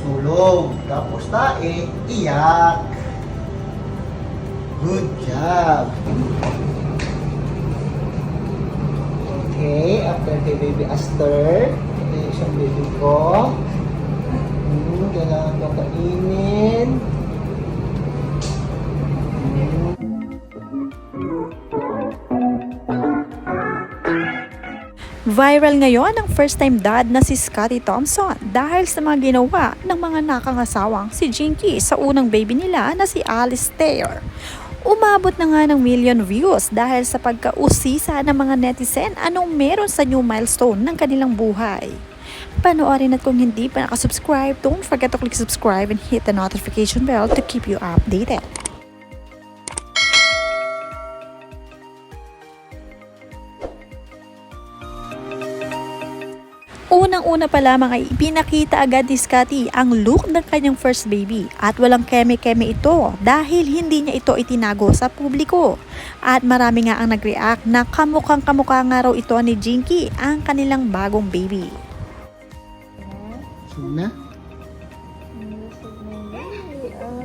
tulog. Tapos tae, iyak. Good job. Okay, after kay baby Aster, ito yung isang baby ko. Kailangan ko kainin. Viral ngayon ang first-time dad na si Scottie Thompson dahil sa mga ginawa ng mga nakangasawang si Jinky sa unang baby nila na si Alice Taylor. Umabot na nga ng million views dahil sa pagkausisa ng mga netizen anong meron sa new milestone ng kanilang buhay. Panoorin at kung hindi pa nakasubscribe, don't forget to click subscribe and hit the notification bell to keep you updated. Unang-una pa lamang ay ipinakita agad ni Scottie ang look ng kanyang first baby at walang keme-keme ito dahil hindi niya ito itinago sa publiko. At marami nga ang nag-react na kamukhang-kamukha nga raw ito ni Jinky, ang kanilang bagong baby. Busog na?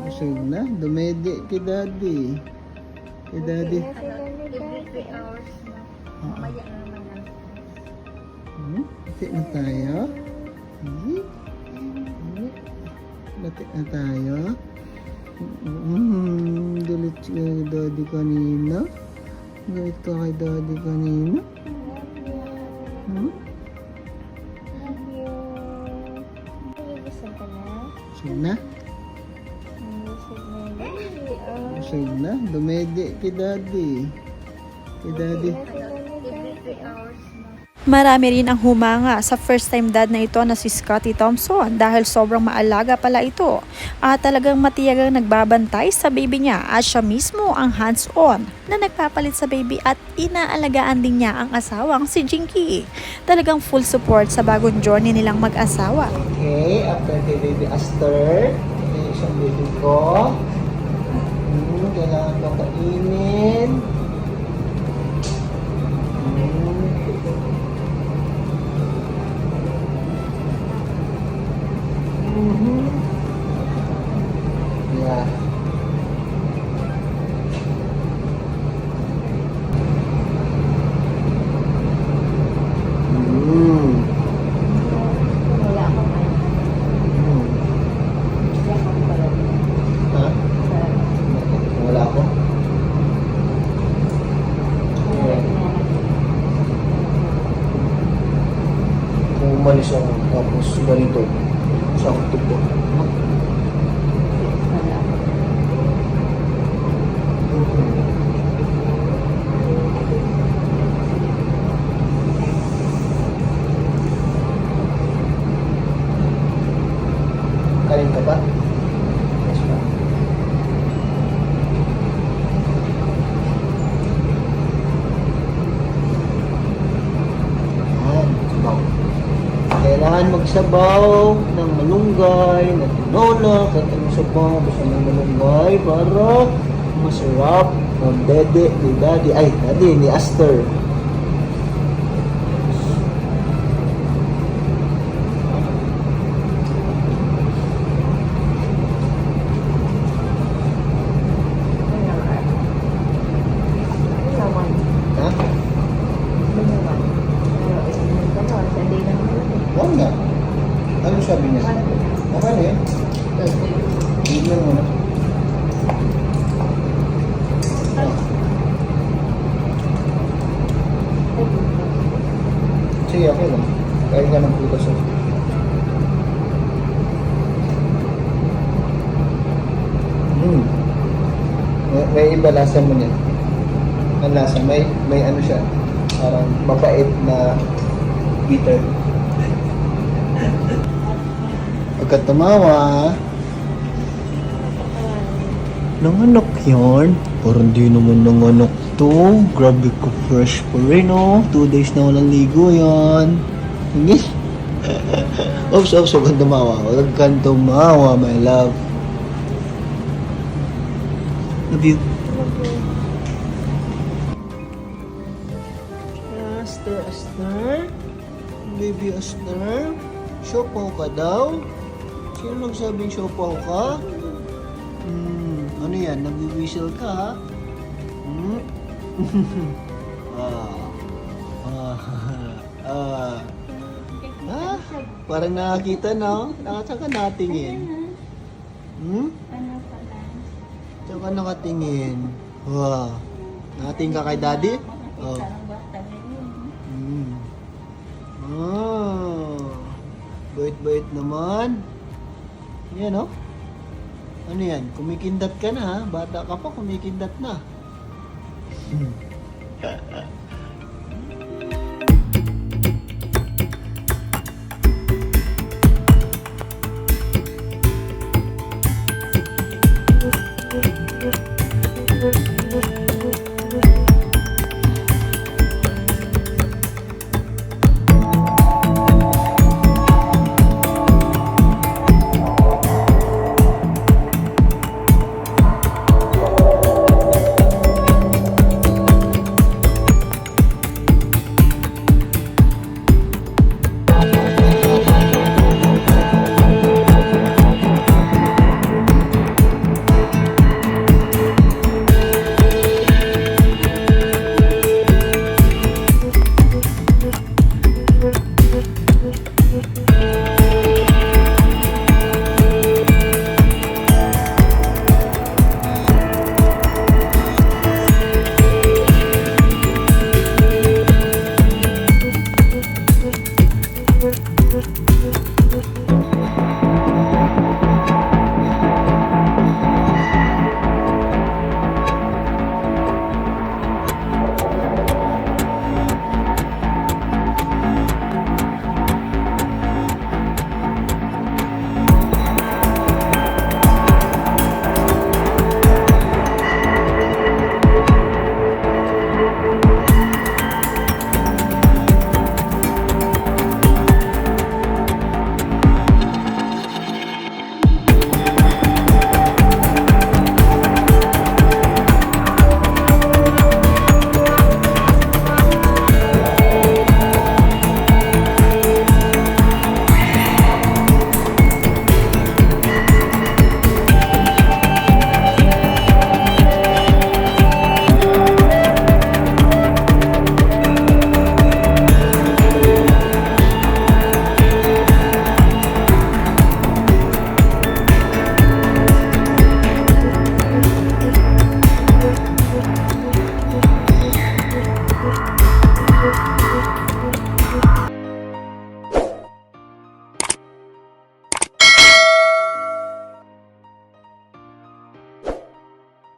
Busog na? Dumede kay daddy. Kay daddy. Every 3 hours na. Mamaya na naman. Latik na tayo. Latik na tayo. Galit ka kay daddy kanina. Galit ka kay daddy kanina. Busog ka na? Busog na? Busog na yun. Busog na? Dumede kay daddy. Kay daddy. Every 3 hours na. Marami rin ang humanga sa first-time dad na ito na si Scottie Thompson dahil sobrang maalaga pala ito at talagang matiyagang nagbabantay sa baby niya at siya mismo ang hands-on na nagpapalit sa baby at inaalagaan din niya ang asawang si Jinky. Talagang full support sa bagong journey nilang mag-asawa. Okay, after kay baby Aster, ito yung isang baby ko. Kailangan ko kainin. Yeah. Wala akong ano. Wala akong pala. Ha? Wala ako? Kung umalis ako, tapos ganito, sakto po. Kain ka ba? Yes, ma'am. Kailangan magsabaw ng malunggay, ng tinola, at ang sabaw basta ng malunggay para masarap ng dede ni daddy, ay daddy ni Aster. Ha? Huwag na. Ano sabi niya? Okay na yun. Tignan mo na. Sige, okay lang. Kaya nga ng putas ako. May iba lasa mo niya. Ang lasa, may ano siya. Parang mabait na bitter. Pagka tumawa, nanganak yan. Parang di naman nanganak to. Grabe ko, fresh pa rin, oh. 2 days na walang ligo yan. Hindi. Oops, huwag kang tumawa. Huwag kang tumawa, my love. Love you. Aster. Baby Aster. Shopo ka daw. Sino nagsabing siopaw ka? Ano yan? Nag-whistle ka ha? Parang nakakita no? Saan ka nakatingin? Ano pala? Saan ka nakatingin? Wow. Nakatingin ka kay daddy? Oh. Parang bata na yun. Bait-bait naman. Yan oh. Ano yan? Kumikindat ka na ha? Bata ka pa, kumikindat na.